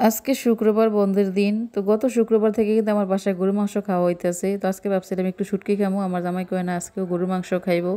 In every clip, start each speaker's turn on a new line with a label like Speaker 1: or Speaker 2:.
Speaker 1: আজকে শুক্রবার বন্ধের দিন। তো গত শুক্রবার থেকে কিন্তু আমার বাসায় গরুর মাংস খাওয়া হইতেছে। তো আজকে ভাবছিলাম একটু শুটকি খামু। আমার জামাই কয় না আজকেও গরুর মাংস খাইবো।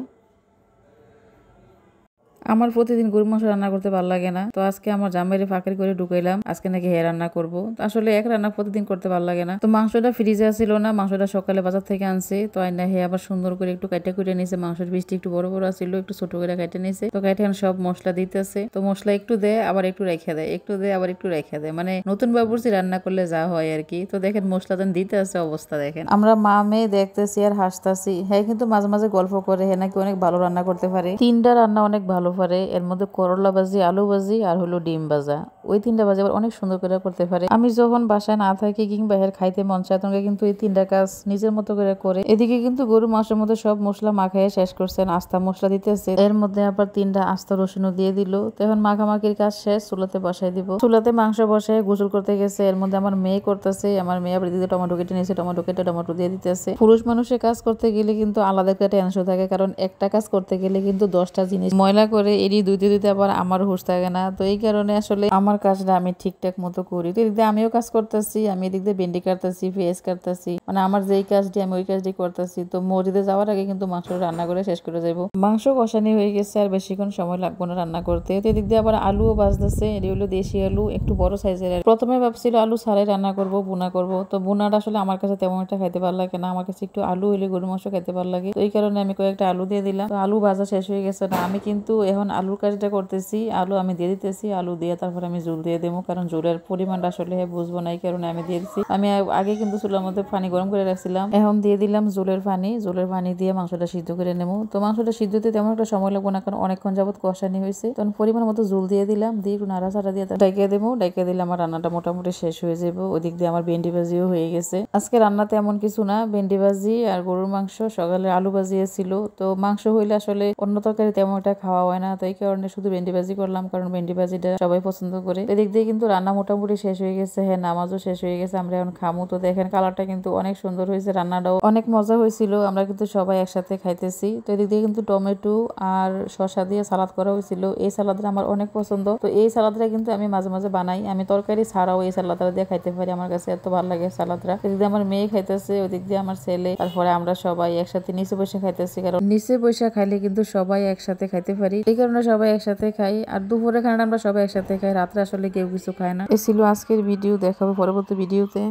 Speaker 1: আমার প্রতিদিন গরুর মাংস রান্না করতে ভালো লাগে না। তো আজকে আমার জামাইরে ফাঁকি করে ঢুকাইলাম আজকে নাকি হে রান্না করব। তো আসলে এক রান্না প্রতিদিন করতে ভালো লাগে না। তো মাংসটা ফ্রিজে ছিল না, মাংসটা সকালে বাজার থেকে আনছে। তো আইনা হে আবার সুন্দর করে একটু কাইটা কুটে নিয়েছে। মাংসের পিসটি একটু বড় বড় ছিল, একটু ছোট করে কাইটে নিয়েছে। তো কাইটে সব মশলা দিতেছে। তো মশলা একটু দেয় আবার একটু রেখে দেয়, একটু দেয় আবার একটু রেখে দেয়, মানে নতুন বাবুর্চি রান্না করলে যা হয় আর কি। তো দেখেন মশলা দেন দিতে আছে অবস্থা দেখেন। আমরা মা মেয়ে দেখতেছি আর হাসতাছি। হ্যাঁ কিন্তু মাঝে মাঝে গল্প করে হে নাকি অনেক ভালো রান্না করতে পারে। 3টা রান্না অনেক ভালো পারে। এর মধ্যে করলা ভাজি, আলু ভাজি আর হলো ডিম ভাজা। ওই 3টা ভাজি আবার অনেক সুন্দর করে করতে পারে। আমি যখন বাসায় না থাকি কিংবা এর খাইতে মন চায় তখন কিন্তু এই 3টা কাজ নিজের মতো করে। এদিকে কিন্তু গরু মাংসের মধ্যে সব মশলা মাখাইয়ে শেষ করছেন, আস্তা মশলা দিতেছে। এর মধ্যে আবার 3টা আস্তা রসুনও দিয়ে দিল। তো এখন মাখামাখির কাজ শেষ, চুলাতে বসাই দিব। চুলাতে মাংস বসায় গোসল করতে গেছে। এর মধ্যে আমার মেয়ে করতেছে। আমার মেয়ে আবার দিদি টমেটো কেটে নিয়েছে, টমেটো কেটে টমেটো দিয়ে দিতেছে। পুরুষ মানুষের কাজ করতে গেলে কিন্তু আলাদা একটা টেনশন থাকে, কারণ একটা কাজ করতে গেলে কিন্তু 10টা জিনিস ময়লা করে এড়ি দুইতে দিতে আবার আমার হুঁশ থাকে না। তো এই কারণে আসলে আমার কাজটা আমি ঠিকঠাক মতো করি। তো এদিক দিয়ে আমিও কাজ করতেছি, আমি এদিক দিয়ে ভেন্ডি কাটতেছি, পেঁয়াজ কাটতেছি, মানে আমার যেই কাজটি আমি ওই কাজটি করতেছি। তো মসজিদে যাওয়ার আগে কিন্তু মাংস রান্না করে শেষ করে যাবো। মাংস কষানি হয়ে গেছে, আর বেশিক্ষণ সময় লাগবে না রান্না করতে। তো এদিক দিয়ে আবার আলুও ভাজতেছে। এটি হলো দেশি আলু, একটু বড় সাইজের। প্রথমে ভাবছিল আলু ছাড়াই রান্না করব, বুনা করব। তো বুনাটা আসলে আমার কাছে তেমন একটা খাইতে ভালো লাগে না, আমার কাছে একটু আলু হইলে গরু মাংস খাইতে ভালো লাগে। তো এই কারণে আমি কয়েকটা আলু দিয়ে দিলাম। তো আলু ভাজা শেষ হয়ে গেছে না, আমি কিন্তু এখন আলুর কাজটা করতেছি। আলু আমি দিয়ে দিতেছি, আলু দিয়ে তারপর আমি জল দিয়ে দেবো, কারণ জলের পরিমাণটা আসলে বুঝবো না, এই কারণে আমি দিয়ে দিচ্ছি। আমি আগে কিন্তু চুলার মধ্যে পানি গরম করে রাখছিলাম, এখন দিয়ে দিলাম জলের পানি দিয়ে মাংসটা সিদ্ধ করে নেবো। তো মাংসটা সিদ্ধতে তেমন একটা সময় লাগবে না, কারণ অনেকক্ষণ যাবত কষানি হয়েছে। তখন পরিমাণ মতো জল দিয়ে দিলাম, দিয়ে একটু নাড়াচাড়া দিয়ে ডাইকে দেবো। ডাইকে দিলে আমার রান্নাটা মোটামুটি শেষ হয়ে যাবো। ওইদিক দিয়ে আমার ভেন্ডি ভাজিও হয়ে গেছে। আজকে রান্নাতে এমন কিছু না, ভেন্ডি ভাজি আর গরুর মাংস, সকালে আলু ভাজি ছিল। তো মাংস হইলে আসলে অন্য তরকারি তেমন একটা খাওয়া হয় না, তো এই কারণে শুধু ভেন্ডি ভাজি করলাম, কারণ ভেন্ডি ভাজিটা সবাই পছন্দ করে। এদিক দিয়ে কিন্তু রান্না মোটামুটি শেষ হয়ে গেছে। হ্যাঁ, নামাজও শেষ হয়ে গেছে, আমরা এখন খামু। তো দেখেন কালারটা কিন্তু অনেক সুন্দর হয়েছে, রান্নাটাও অনেক মজা হয়েছিল। আমরা কিন্তু সবাই একসাথে খাইতেছি। তো এদিক দিয়ে কিন্তু টমেটো আর শসা দিয়ে সালাদ করা হয়েছিল। এই সালাদটা আমার অনেক পছন্দ। তো এই সালাদটা কিন্তু আমি মাঝে মাঝে বানাই, আমি তরকারি ছাড়াও এই সালাদটা দিয়ে খাইতে পারি, আমার কাছে এত ভালো লাগে সালাদটা। এদিক দিয়ে আমার মেয়ে খাইতেছে, ওদিক দিয়ে আমার ছেলে, তারপরে আমরা সবাই একসাথে নিচে বসে খাইতেছি, কারণ নিচে বসে খাইলে কিন্তু সবাই একসাথে খাইতে পারি, এই কারণে সবাই একসাথে খাই। আর দুপুরে খানাটা আমরা সবাই একসাথে খাই, রাত্রে আসলে কেউ কিছু খায় না। এই ছিল আজকের ভিডিও, দেখাবো পরবর্তী ভিডিওতে।